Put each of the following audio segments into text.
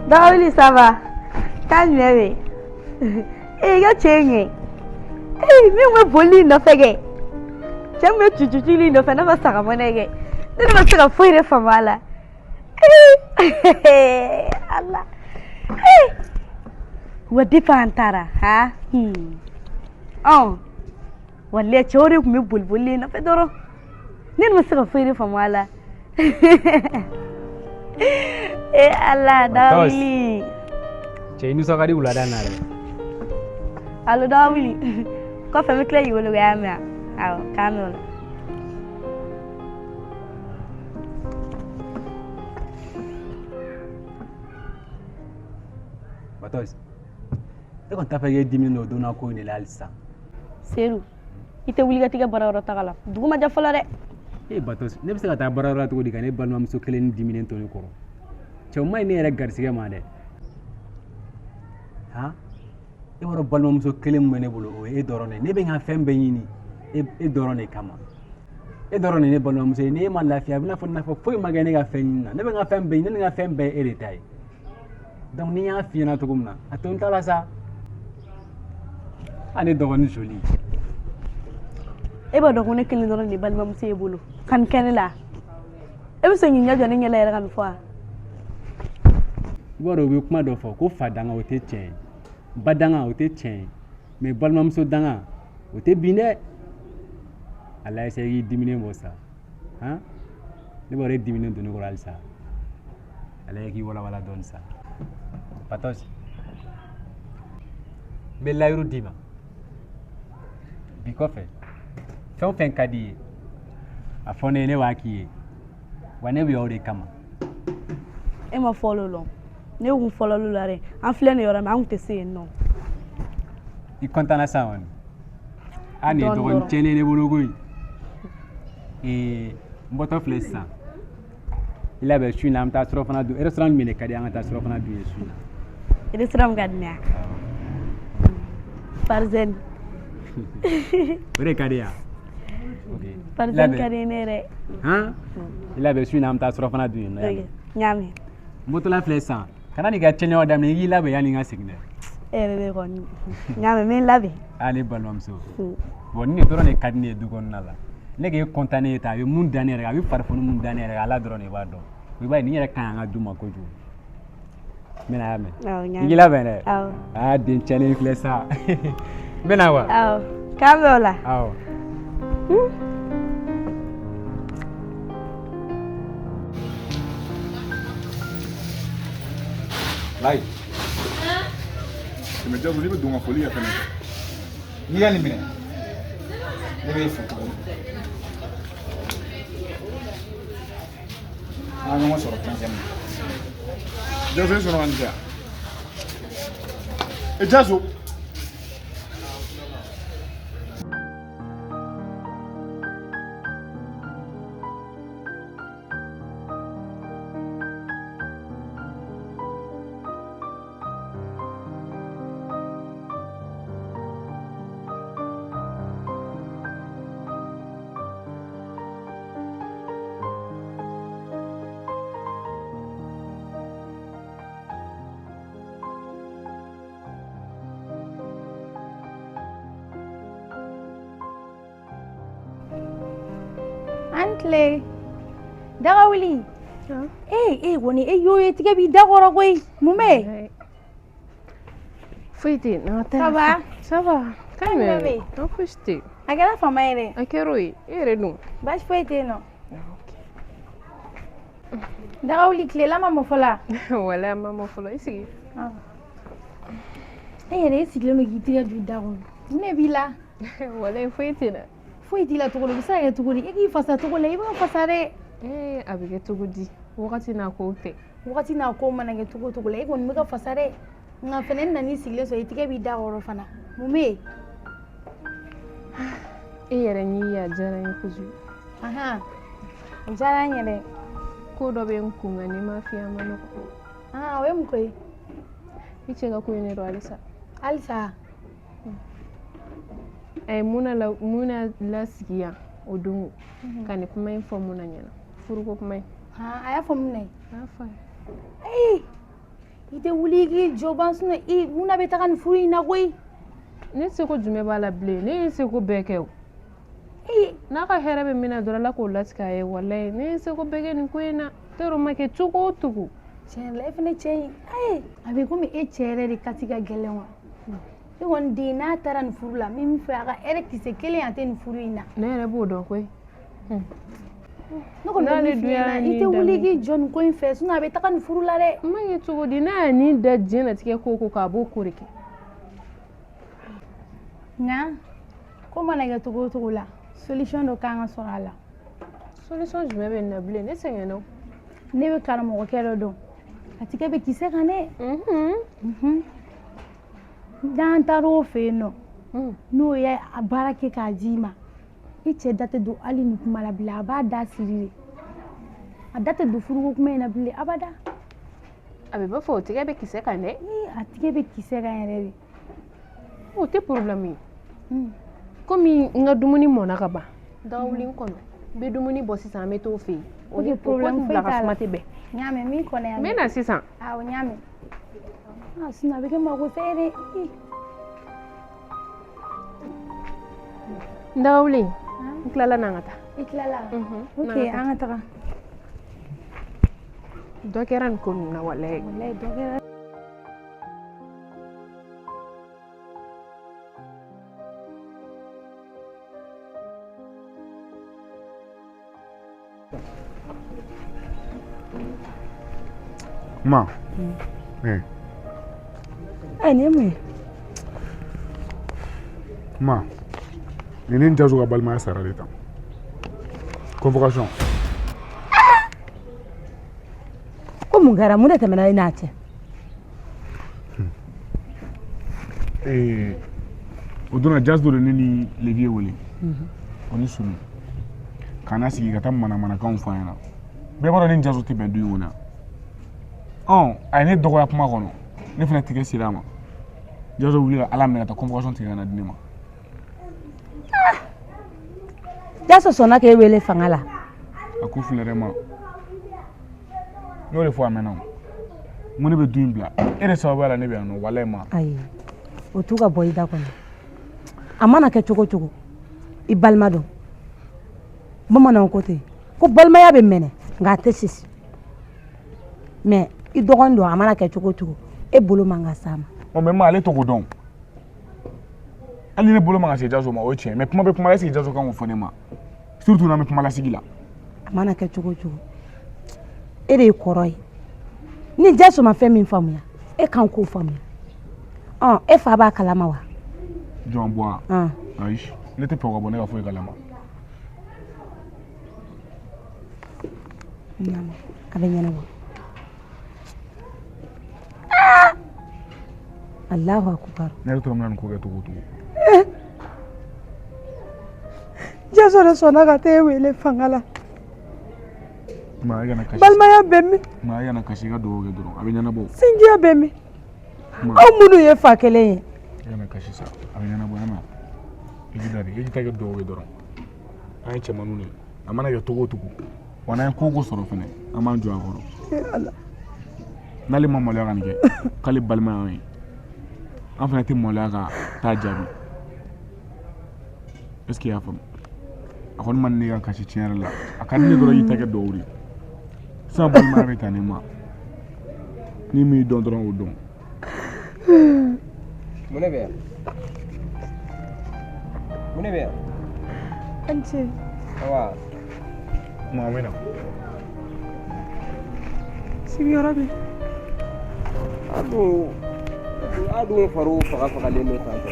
Dawili, ça va? Calme-toi. Eh, yo chenye. Eh, mi we boli no fege. Chame chuchuchili no fana basaka monege. Nene basaka foire famala. Eh, Allah. Eh. Wadi pantara, ha? Oh. Walle chori mi bulbuli no fedoro. Nene basaka foire famala. Eh, Allah, Dawili. Chez nous ça va dire oulada nare. Allo Dawili. Ko fa mi kle yolo ga ma. Aw, kamol. Batos. E kon ta fa ge 10 minutes do na ko ni la alsa. Seru. Ite wuli ga tiga bara rota kala. Duguma jafala de. Eh Batos, ne bisa ka ta bara rota ko diga ne balma muso kelen 10 minutes to ni ko. Cew may ne rek garsiga ma de. Ha? E waro balma muso kelen mene bolo o e dorone ne be nga fembe yini e dorone kama. E dorone ne balma muso ne ma lafiya bina fo na fo foi magane ga fenna ne be nga fembe ne nga fembe e retai. Donc ni ya fi na to gumna aton tala sa ane dogoni joli. E ba dogone kelen dorone ni balma muso e bolo. Kan kenela. E bi so nyinya jone nyela era kan fo. Waro bi kuma do fo ko fadanga o te chen. Badanga o te chen. Mais balma muso danga o te bine. Allah essaye yi diminuer mo sa. Hein? Ne bore diminuer do ne ko alsa. Allah ki wala don sa. Patos. Me layru dima. Bi ko fe. Fen kadi. Afone ne wa ki. Wane bi o de kama. E ma follow long. Ne un follow lulare. An flene yora ma an te se no. I kontana sa won. Ani do chene ne bologoy. Mboto flesa. Ila be shuna am ta srofana du restaurant mi ne kadi an ta srofana du yesu. Restaurant gadnya. Parzen. Ore kadi ya. Okay. Parzen kadi ne re. Ha? Ila be shuna am ta srofana du yesu. Nyami. Mboto la flesa. Kana ni ga chene wadam ne ila be yani nga signe. Be ko nyami men labe. Ali balwam so. Woni ne toro ne kadi ne du gon nala. Ne ke kontané ta be mun danere ga be parfum mun danere ala doro ne ba do. Wi ba ni yere kan nga duma ko ju. Mena ame. Igila bene. Ah din challenge flesa. Mena wa. Kamola. Lai. Me jabu ni be dunga foli ya kana. Ni ya ni mine. Ni be foto. Ano mo soro tan jamu. Jazo soro anja. E jazo. Antle. Dawili. Woni yo tige bi dagoro koy mume. Fiti, no te. Ça va? Ça va. Calme. Non fusti. Agala famaire. Akeroi, ere dum. Bas fiti no. Dawili kle la mama fola. Wala mama fola isi. Ere sigle no gitiya ju dago. Ne bila. Wala fiti na. Fiti la tugulu bisa ya tugulu. Igi fasa tugulu iba fasare. Abige tugudi. Wakati na ko te. Wakati na ko manage tugulu. Ego ni mega fasare. Nga fenen nani sigle so itige bi dago fana. Mume. Yere ni ya jara kuzu. Aha. Jara nyere. Ko do be nkunga ni mafia manoko. We mkoi. Iche ga ko ne ro alisa. Alisa. Muna la sigiya odungu kani kuma info muna nyana furugo kuma aya fo mune afa ite wuli ki joban suna muna be taga ni furu ina koyi ne se ko jume b'a la bilen ne se ko bɛɛ kɛ o n'a ka hɛrɛ bɛ min na dɔrɔn ala k'o latigɛ a ye walayi ne se ko bɛɛ kɛ nin ko in na tɔɔrɔ ma kɛ cogo o cogo tiɲɛ la e fana cɛ in a bɛ komi e cɛ yɛrɛ de kati ka gɛlɛn wa e kɔni den n'a taara nin furu la min fɛ a ka hɛrɛ kisɛ kelen a tɛ nin furu in na ne yɛrɛ b'o dɔn koyi ne kɔni bɛ min f'i ɲɛna i tɛ wuli k'i jɔ nin ko in fɛ a bɛ taga nin furu la dɛ n ma ye cogo di n'a ye nin da diɲɛlatigɛ ko o ko k'a b'o ko de kɛ nka ko mana kɛ cogo o cogo la solution dɔ kan ka sɔrɔ a la solution jumɛn bɛ nin na bilen ne sɛgɛnna o ne bɛ karamɔgɔkɛ dɔ dɔn a tigɛ bɛ kisɛ kan dɛ n'an taara o fɛ yen nɔ n'o ye a baara kɛ k'a d'i ma i cɛ da tɛ don hali ni kuma la bilen a b'a da siri de a da tɛ don furuko kuma in na bilen abada a bɛ b'a fɔ o tigɛ bɛ kisɛ kan dɛ a tigɛ bɛ kisɛ kan yɛrɛ de o tɛ problème ye komi n ka dumuni mɔna ka ban dagawuli n kɔnɔ n bɛ dumuni bɔ sisan an bɛ t'o fɛ yen o ni problème bila ka suma tɛ bɛn n y'a mɛn min kɔnɔ yan n bɛ na sisan awɔ n y'a mɛn sinon a bɛ kɛ mako sa ye dɛ dagawuli n tilala n'an ka taa i tilala ok an ka taga dɔ kɛra nin ko ninnu na walayi dɔ kɛra Ma. ne mun ye Ma. Ni ne jazo ka balimaya sara de ta. Convocation. ko mun kɛra mun de tɛmɛna i n'a cɛ o donna jazo de ne ni Levier wele. O ni sunu. Kana sigi ka taa manamanakanw fɔ an ɲɛna. Bɛɛ b'a dɔn ni jazo tɛ bɛn du in kɔnɔ. A ye ne dɔgɔya kuma kɔnɔ. Ne fana tigɛ sira a ma. Jazo wuli ka Ala minɛ ka taa convocation tigɛ ka na di ne ma. Jaso sɔnna k'e wele fanga la A ko filɛ dɛ ma. N'o de fɔ a mɛnna o. N ko ne bɛ du in bila. E de sababuya la ne bɛ yan nɔ walayi ma. ayi o t'u ka bɔ i da kɔnɔ a mana kɛ cogo cogo i balima dɔn bamananw ko ten ko balimaya bɛ mɛnɛ nka a tɛ sisi mais i dɔgɔnin don a mana kɛ cogo cogo e bolo man ka s'a ma Mais ma ale to ko dɔn. Hali ne bolo man ka se Jazo ma o ye tiɲɛ mais kuma bɛ kuma la est-ce que Jazo kan k'o fɔ ne ma surtout n'an bɛ kuma lasigi la. a mana kɛ cogo cogo e de ye kɔrɔ ye ni Jaso ma fɛn min faamuya e kan k'o faamuya e fa b'a kalama wa Jɔn bɔ ayi ne tɛ fɛ ka bɔ ne ka foyi kalama. a bɛ ɲɛnabɔ Allahu akbar Ne yɛrɛ tora mina nin ko kɛ cogo o cogo. Jaso de sɔnna ka taa e wele fanga la Ma e kana kasi. balimaya bɛ min Ma e kana kasi ka dugawu kɛ dɔrɔn a bɛ ɲɛnabɔ. sinjiya bɛ min aw minnu ye fa kelen ye E kana kasi sa a bɛ ɲɛnabɔ yan nɔ. I ji da de e ji ta kɛ dugawu kɛ dɔrɔn. An ye cɛmanninw de ye a mana kɛ cogo o cogo wa n'an ye ko o ko sɔrɔ fɛnɛ an b'an jɔ a kɔrɔ. N'ale ma maloya ka nin kɛ k'ale balimaya ye an fana tɛ maloya ka taa jaabi est-ce que i y'a faamu a kɔni ma ne ka kasi tiɲɛ yɛrɛ la a ka di ne dɔrɔn i ta kɛ dugawu de sisan balimaya bɛ ta ne ma ni min dɔn dɔrɔn o dɔn. Mun de bɛ yan? Mun de bɛ yan? an cɛ Awa. Ma bɛ na. sigiyɔrɔ bɛ A dun faro fagalen don tan tɔ.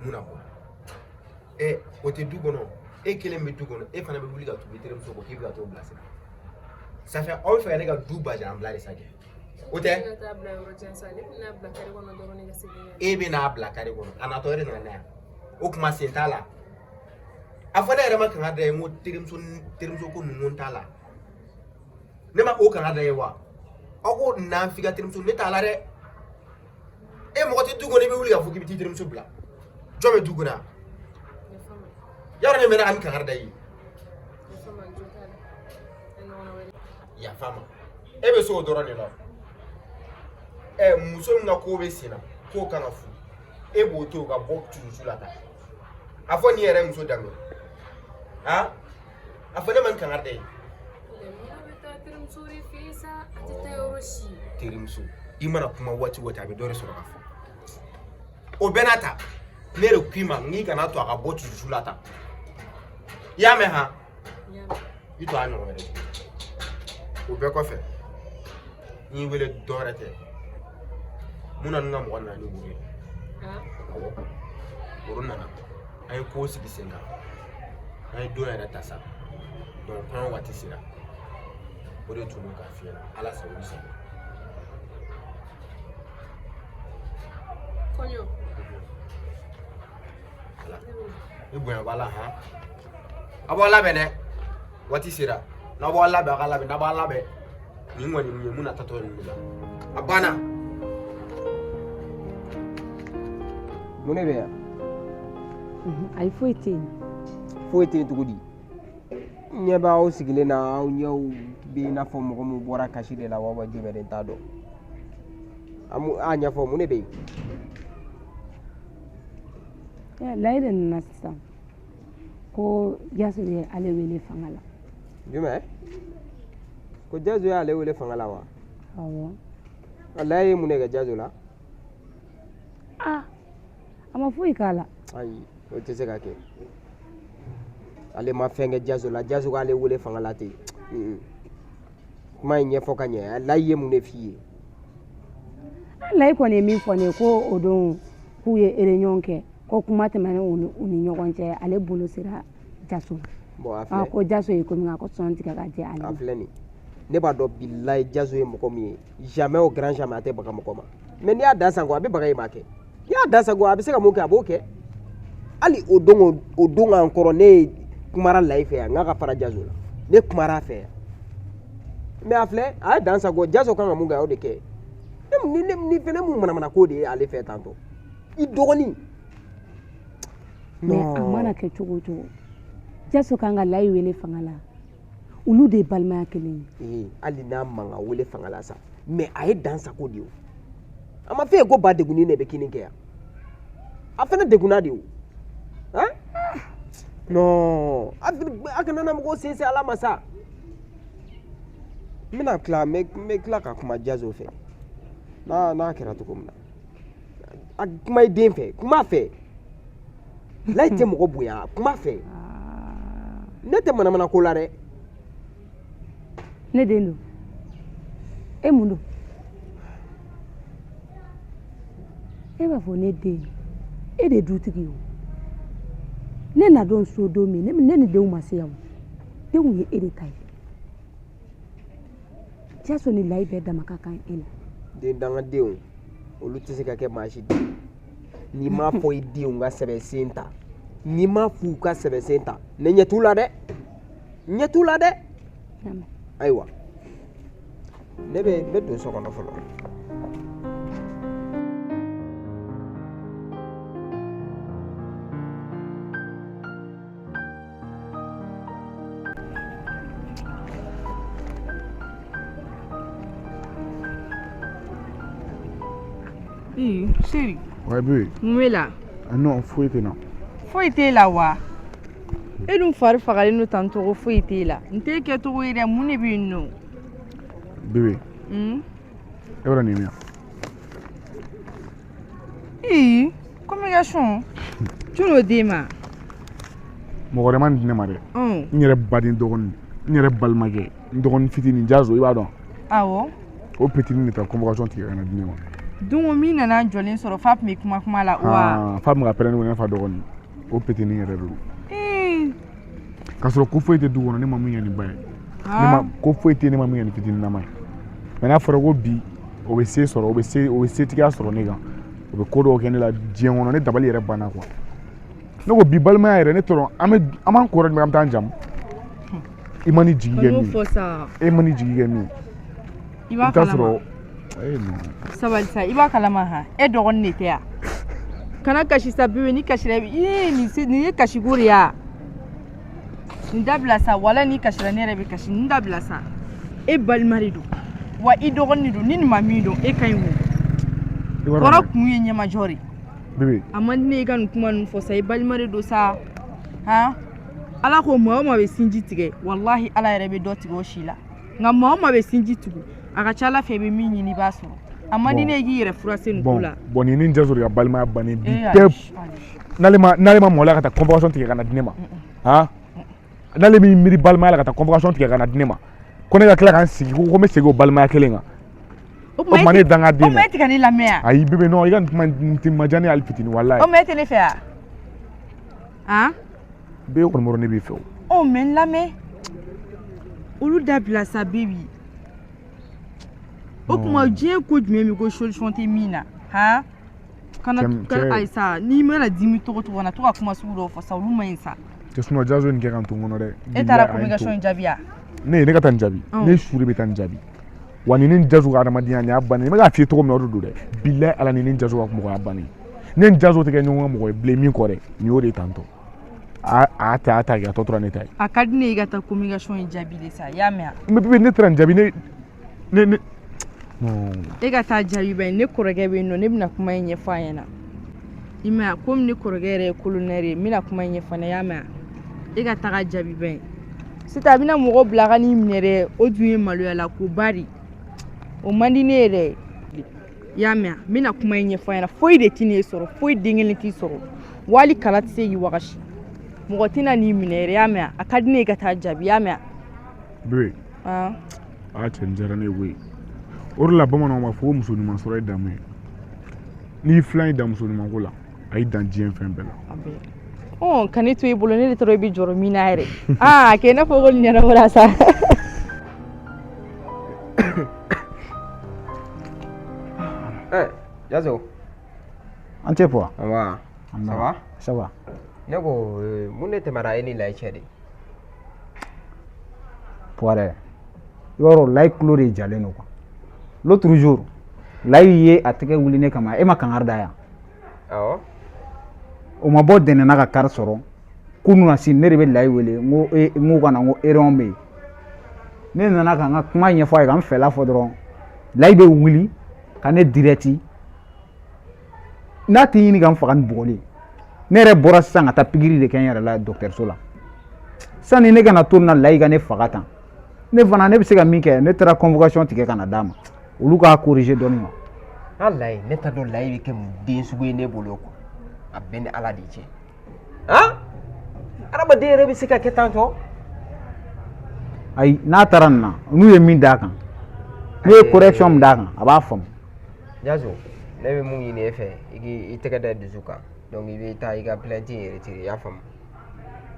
Muna bɔ o tɛ du kɔnɔ e kelen bɛ du kɔnɔ e fana bɛ wuli ka tugu i terimuso kɔ k'i bɛ ka t'o bilasira ça fait aw bɛ fɛ ka ne ka du bajan an bila de sa kɛ o tɛ e bɛ n'a bila kare kɔnɔ a natɔ yɛrɛ nana n'a yan o kuma sen t'a la a fɔ ne yɛrɛ ma kanga da ye n ko terimuso ko ninnu t'a la ne ma o kanga da ye wa aw ko n'an f'i ka terimuso ne t'a la dɛ e mɔgɔ tɛ du kɔnɔ i bɛ wuli ka fɔ k'i bɛ t'i terimuso bila jɔn bɛ du kɔnɔ yan yaro ne mena am kan da yi ya fama ebe so doro ne la muso nga ko be sina ko kana fu ebo to ga bok tu la ta afo ni ere muso dango ha afo ne man kan da yi tirimsu imana kuma wati wata be dore so ga fu o benata ne le kwima ngi kana to ga bok tu la ta ya me ha ito anu mere o be ko fe ni wele dorete muna nga mo na ni wuri uruna na ay ko si bisenga ay do ya tasa donc kan wati sira o de tunu ka fiena ala sa wuri sa konyo ala ibu bala ha abola bene wati sira na bola be akala be na bola be ni ngwani muna tato ni abana Mune be ya? Ai foi ten tugudi. Nya ba o sigile na o nyaw be na fo mo mo bora kashi de la wa jibe den tado. Amu anya fo mune be. ya laiden nasta ko jasire ale wele fangala Jume? Ko jazu ya ale wele fangala wa. awo Wallahi mune ga jazu la. ama foi kala Ai, o te se ka ke. Ale ma fenge jazu la, jazu ga ale wele fangala te. Kuma nye fo ka nye, laye mune fiye. lai ko ne min fo ne ko odon ku ye réunion ke ko kuma temane uni nyogon che ale bolo sira jaso Bon afle. ko jaso e ko mi ko son tika ga je ale Afle ni. Ne ba do billahi jazu e moko mi. Jamais au grand jamais ate baka moko ma. Mais ni adasa ngo abi baka e make. Ni adasa ngo abi se ka mo ke aboke. Ali odongo encore ne kumara life ya ngaka fara jazu la. Ne kumara fe. Mais afle a dansa go jazo kan mu ga o de ke. Ni fene mu mana ko de ale fe tanto. I dogoni. mais amana ke chogo jaso kanga lai wele fangala ulu de balma kelen Ali na manga wele fangala sa. Mais a dansa ko de o. Ama fe go ba de guni ne be kinin ke ya. Afena de guna de o. Hein? Non, akana na mko sense ala masa. Mina kla me kla ka kuma jazo fe. Na kira to kuma. Kuma idin fe, kuma fe. La ite mko buya, kuma fe. Nete mana ko la re. ne dendo e mundo e ba fo ne de e de dutigi o ne na don so do mi ne ni de uma se yawo de wu ye e de tai jaso ni lai be da makakan ina Den danga deun. Olu te se ka ke mashi. Ni ma fo idi nga sebe senta. Ni ma fu ka sebe senta. Ne nyetula de. Nyetula de. Aiwa. Nebe do so kono folo. Chérie. Ouais, bébé. Mwela. Ah non, faut être là. Foi te la wa. E dun fari fagalen no tan togo foi te la. Nte ke togo ire mun ne bi no. Bébé. E wala ni mia. Communication. Tu no dema. Mo gore man dine mare. Nyere badin dogon, nyere balmage. Dogon fitini jazo iba don. Awo. O petit ni ta convocation ti na dine ma. Dungo mi nana jolin soro fap me kuma la wa. Fap me rappelle no fa dogon. O petit ni yere do. Kasoro ko foi te dugono ne mamu yani baye. Ne ma ko foi te ne mamu yani fitini na mai. Mena foro go bi o be se soro o be se tiga soro ne ga. O be kodo ke ne la diengono ne dabali yere bana kwa. Ne go bi balma yere ne toro aman ko ro am tan jam. Imani jigi no fosa. Imani jigi mi. Iba kala. No. Sabal sa iba kala ma ha. E dogon ne te ya. Kana kashi sabiwe ni kashi ni kashi guriya. nin dabila sa wala ni kasira ne yɛrɛ bɛ kasi nin dabila sa e balima de don wa i dɔgɔnin don ni nin ma min dɔn e ka ɲi wo kɔrɔ kun ye ɲɛmajɔ de bébé a man di ne i ka nin kuma ninnu fɔ sa i balima de don sa han ala ko maa o maa bɛ sinji tigɛ walahi ala yɛrɛ bɛ dɔ tigɛ o si la nka maa o maa bɛ sinji tugu a ka ca ala fɛ i bɛ min ɲini i b'a sɔrɔ a man di ne k'i yɛrɛ furase nin ko la bon ni nin jaso de ka balimaya bannen bi tɛ n'ale ma mɔla ka taa convocation tigɛ ka na di ne ma han n'ale min miiri balimaya la ka taa convocation tigɛ ka na di ne ma ko ne ka tila ka n sigi ko n bɛ segin o balimaya kelen kan o tuma ne danga den na o tuma e tɛ ka ne lamɛn yan ayi bébé non i ka nin kuma nin ma diya ne ye hali fitini walayi o tuma e tɛ ne fɛ yan han bébé kɔni mɔrɔ ne b'i fɛ o mɛ n lamɛn olu dabila sa bebi o tuma diɲɛ ko jumɛn bɛ ko solution tɛ min na han kana ayi sa n'i mana dimi togo togo na to ka kuma sugu dɔw fɔ sa olu ma ɲi sa tɛ sunɔ jaso nin kɛ ka n to n kɔnɔ dɛ e taara communication jaabi ya ne ka taa nin jaabi ne su de bɛ taa nin jaabi wa ni nin jaso ka adamadenya nin y'a bannen n bɛ k'a f'i ye cogo min na o de don dɛ bilayi ala ni nin jaso ka mɔgɔya bannen ne ni jaso tɛ kɛ ɲɔgɔn ka mɔgɔ ye bilen min kɔ dɛ nin y'o de ye tantɔ a ta kɛ a tɔ tora ne ta ye a ka di ne ye i ka taa communication jaabi de sa i y'a mɛn wa mais ne taara nin jaabi ne non e ka taa jaabi ba ye ne kɔrɔkɛ bɛ yen nɔ ne bɛna kuma in ɲɛfɔ a ɲɛna i m'a ye komi ne kɔrɔkɛ yɛrɛ ye colonel ye n bɛna kuma in ɲɛfɔ a ɲɛna i y'a mɛn e ka taga jaabi ba ye sisan a bɛna mɔgɔ bila ka n'i minɛ dɛ o dun ye maloya la ko bari o man di ne yɛrɛ i y'a mɛn n bɛna kuma in ɲɛfɔ a ɲɛna foyi de tɛ ne sɔrɔ foyi den kelen t'i sɔrɔ wali kala tɛ se k'i wagasi mɔgɔ tɛna n'i minɛ yɛrɛ i y'a mɛn a ka di ne ye ka taa jaabi i y'a mɛn bébé cɛ nin diyara ne ye koyi o de la bamananw b'a fɔ ko muso ɲuman sɔrɔ ye damu ye n'i filan y'i dan muso ɲuman ko la a y'i dan diɲɛ fɛn bɛɛ la ka ne to i bolo ne de tora i bɛ jɔrɔ min na yɛrɛ kɛ i n'a fɔ ko nin ɲɛnabɔra sa Jazo an tɛ puwa ça va ne ko mun de tɛmɛra e ni layi cɛ de puwa dɛ yɔrɔ layi tulo de jalen don quoi l'autre jour layi ye a tɛgɛ wuli ne kama e ma kankari da yan awɔ o ma bɔ dɛnɛna ka kari sɔrɔ kunu na sini ne de bɛ layi wele n ko ka na n ko erreur bɛ yen ne nana ka n ka kuma ɲɛfɔ a ye ka n fɛla fɔ dɔrɔn layi bɛ wuli ka ne direct n'a tɛ ɲini ka n faga ni bugɔli ne yɛrɛ bɔra sisan ka taa pikiri de kɛ n yɛrɛ la dɔgɔtɔrɔso la sani ne kana to na layi ka ne faga tan ne fana ne bɛ se ka min kɛ ne taara convocation tigɛ ka na d'a ma olu k'a corriger dɔɔni ma alayi ne t'a dɔn layi bɛ kɛ mun den sugu ye ne bolo quoi a bɛɛ ni ala de cɛ adamaden yɛrɛ bɛ se ka kɛ tan tɔ ayi n'a taara nin na n'u ye min d'a kan n'u ye correction min d'a kan a b'a faamu Jazo ne bɛ mun ɲini e fɛ i k'i tɛgɛ da dusu kan donc i bɛ taa i ka plainte retirer i y'a faamu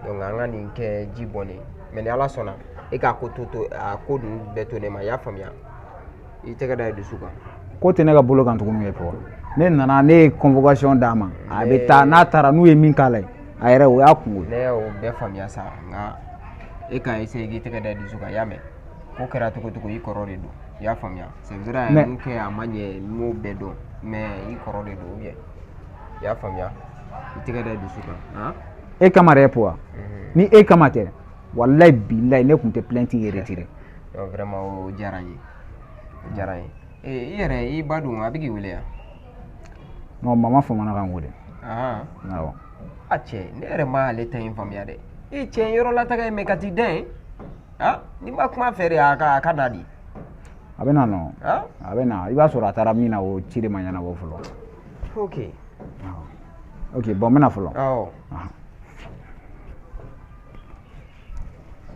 donc an ka nin kɛ ji bɔnnen mais ni ala sɔnna e k'a ko to a ko ninnu bɛɛ to ne ma i y'a faamuya i tɛgɛ da dusu kan ko tɛ ne ka bolo kan tuguni ye fɔ ne nana ne ye convocation d'a ma a bɛ taa n'a taara n'u ye min k'a la a yɛrɛ o y'a kungo ne y'o bɛɛ faamuya sa nka e ka essayer k'i tɛgɛ da dusu kan i y'a mɛn ko kɛra cogo cogo i kɔrɔ de don i y'a faamuya c'est vrai a ye mun kɛ a ma ɲɛ n m'o bɛɛ dɔn mais i kɔrɔ de don ou bien i y'a faamuya i tɛgɛ da dusu kan e kama dɛ puwa ni e kama tɛ walayi bilayi ne tun tɛ plainte retirer non vraiment o diyara n ye o diyara n ye i yɛrɛ i ba don a bɛ k'i wele yan non mama famana ka n wele awɔ a cɛ ne yɛrɛ ma ale ta in faamuya dɛ i cɛ yɔrɔ lataga ye mɛ ka t'i den ni ma kuma fɛ de a ka na di a bɛ na nɔ a bɛ na i b'a sɔrɔ a taara min na o ci de ma ɲɛnabɔ fɔlɔ ok ok bon n bɛna fɔlɔ awɔ